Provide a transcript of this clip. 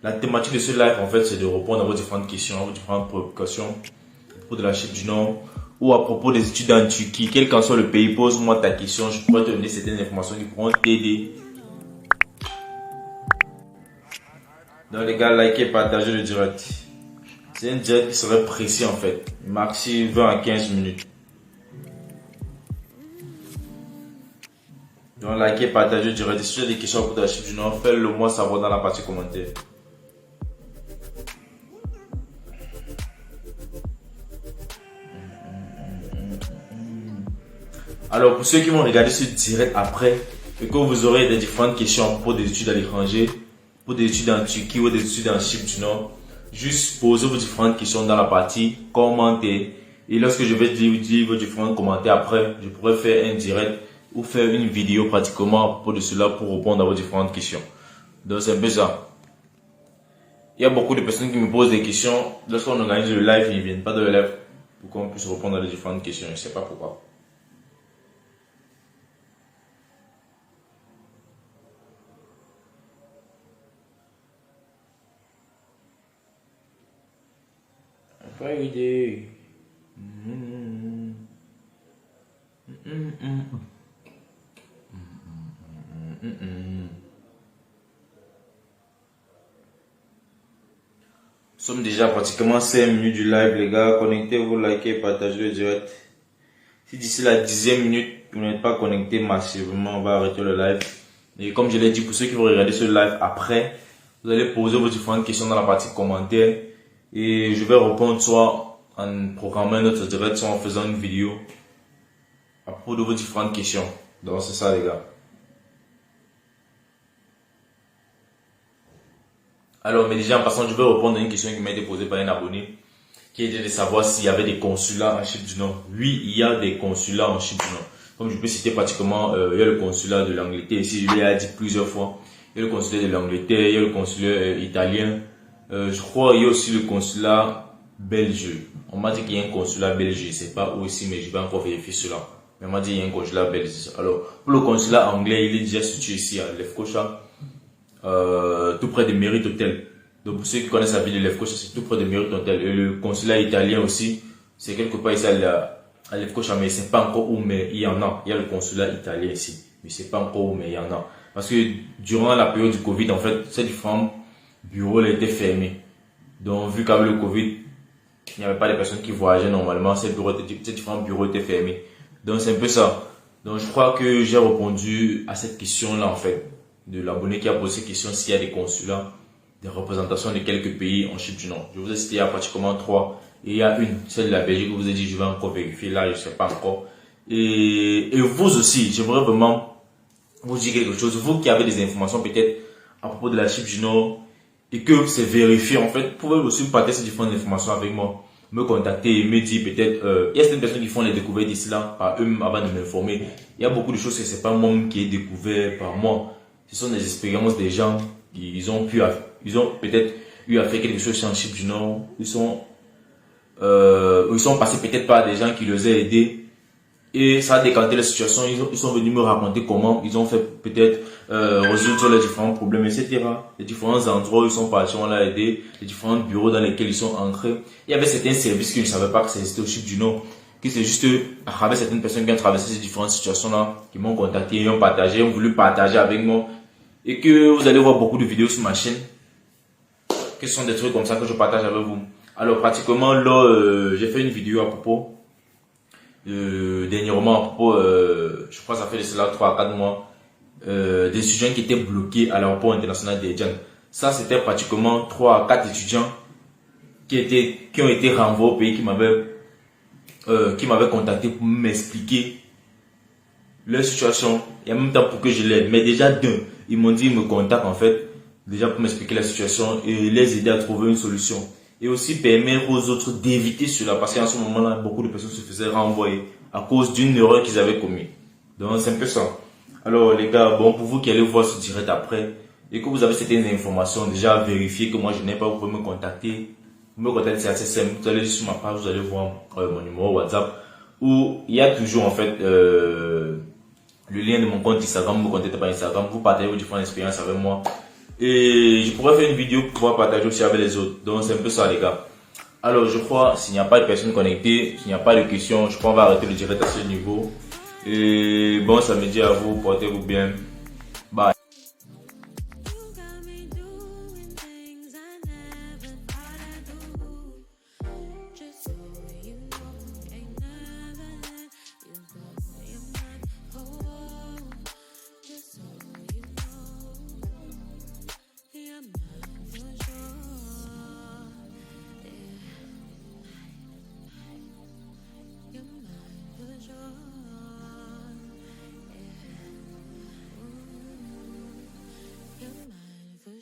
La thématique de ce live, en fait, c'est de répondre à vos différentes questions, à vos différentes préoccupations à propos de la Chine du Nord ou à propos des études en Turquie. Quel qu'en soit le pays, pose-moi ta question. Je pourrais te donner certaines informations qui pourront t'aider. Donc les gars, likez, partagez le direct. C'est un direct qui serait précis en fait. Maxi 20 à 15 minutes. Donc likez, partagez le direct. Si tu as des questions à propos de la Chine du Nord, fais-le moi savoir dans la partie commentaire. Alors pour ceux qui vont regarder ce direct après et que vous aurez des différentes questions à propos des études à l'étranger, pour des études en Turquie ou des études en Chine du Nord, juste posez vos différentes questions dans la partie commentaires. Et lorsque je vais dire vos différents commentaires après, je pourrai faire un direct ou faire une vidéo pratiquement à propos de cela pour répondre à vos différentes questions. Donc c'est un peu ça. Il y a beaucoup de personnes qui me posent des questions. Lorsqu'on organise le live, ils ne viennent pas de le live pour qu'on puisse répondre à les différentes questions. Je ne sais pas pourquoi. Friday. Nous sommes déjà pratiquement 5 minutes du live, les gars. Connectez-vous, likez, partagez le direct. Si d'ici la 10e minute, vous n'êtes pas connecté massivement, on va arrêter le live. Et comme je l'ai dit, pour ceux qui vont regarder ce live après, vous allez poser vos différentes questions dans la partie commentaires. Et je vais répondre soit en programmant notre direct, soit en faisant une vidéo à propos de vos différentes questions. Donc c'est ça les gars. Alors mais déjà en passant, je vais répondre à une question qui m'a été posée par un abonné qui était de savoir s'il y avait des consulats en Chine du Nord. Oui, il y a des consulats en Chine du Nord. Comme je peux citer pratiquement, il y a le consulat de l'Angleterre, ici je l'ai dit plusieurs fois. Il y a le consulat de l'Angleterre, il y a le consulat italien. Je crois qu'il y a aussi le consulat belge. On m'a dit qu'il y a un consulat belge, je ne sais pas où ici, mais je vais encore vérifier cela. Mais on m'a dit qu'il y a un consulat belge. Alors, pour le consulat anglais, il est déjà situé ici à Lefkocha, tout près de Merit Hotel. Donc pour ceux qui connaissent la ville de Lefkocha, c'est tout près de Merit Hotel. Et le consulat italien aussi, c'est quelque part ici à Lefkocha, mais c'est pas encore où, mais il y en a. Il y a le consulat italien ici, mais c'est pas encore où, mais il y en a. Parce que durant la période du Covid, en fait, ces différents bureaux là étaient fermés. Donc vu qu'avec le Covid, il n'y avait pas de personnes qui voyageaient normalement, ces différents bureaux étaient fermés. Donc c'est un peu ça. Donc je crois que j'ai répondu à cette question là en fait, de l'abonné qui a posé cette question s'il y a des consulats, des représentations de quelques pays en Chine du Nord. Je vous ai cité il y a pratiquement 3. Et il y a une, celle de la Belgique, que vous ai dit, je vais encore vérifier, là, je ne sais pas encore. Et vous aussi, j'aimerais vraiment vous dire quelque chose. Vous qui avez des informations peut-être à propos de la Chine du Nord et que c'est vérifié, en fait, vous pouvez aussi partager ces différentes informations avec moi. Me contacter et me dire peut-être, il y a certaines personnes qui font les découvertes d'ici là, par eux-mêmes avant de m'informer. Il y a beaucoup de choses que c'est pas moi qui ai découvert par moi. Ce sont des expériences des gens qui ils ont peut-être eu à faire quelque chose en Chine du Nord. Ils sont passés peut-être par des gens qui les ont aidés et ça a décanté la situation. Ils sont venus me raconter comment ils ont fait peut-être résoudre les différents problèmes, etc. Les différents endroits où ils sont partis, on l'a aidé, les différents bureaux dans lesquels ils sont entrés. Il y avait certains services que je ne savais pas que ça existait au Chine du Nord, que c'est juste à travers certaines personnes qui ont traversé ces différentes situations-là, qui m'ont contacté, ils ont partagé, ont voulu partager avec moi. Et que vous allez voir beaucoup de vidéos sur ma chaîne, que ce sont des trucs comme ça que je partage avec vous. Alors pratiquement là, j'ai fait une vidéo à propos, dernièrement à propos, je crois que ça fait de cela 3 à 4 mois, des étudiants qui étaient bloqués à l'aéroport international d'Edjan. Ça c'était pratiquement 3 à 4 étudiants qui ont été renvoyés au pays, qui m'avaient contacté pour m'expliquer leur situation et en même temps pour que je l'aide. Mais déjà ils m'ont dit, ils me contactent en fait, déjà pour m'expliquer la situation et les aider à trouver une solution. Et aussi permettre aux autres d'éviter cela, parce qu'en ce moment-là, beaucoup de personnes se faisaient renvoyer à cause d'une erreur qu'ils avaient commise. Donc c'est un peu ça. Alors les gars, bon, pour vous qui allez voir ce direct après et que vous avez certaines informations déjà vérifiées que moi je n'ai pas, vous pouvez me contacter. Vous me contactez, c'est assez simple. Vous allez sur ma page, vous allez voir mon numéro WhatsApp où il y a toujours en fait le lien de mon compte Instagram. Vous me contactez par Instagram, vous partagez vos différentes expériences avec moi. Et je pourrais faire une vidéo pour pouvoir partager aussi avec les autres. Donc c'est un peu ça les gars. Alors je crois, s'il n'y a pas de personnes connectées, s'il n'y a pas de questions, je crois qu'on va arrêter le direct à ce niveau. Et bon samedi à vous, portez-vous bien.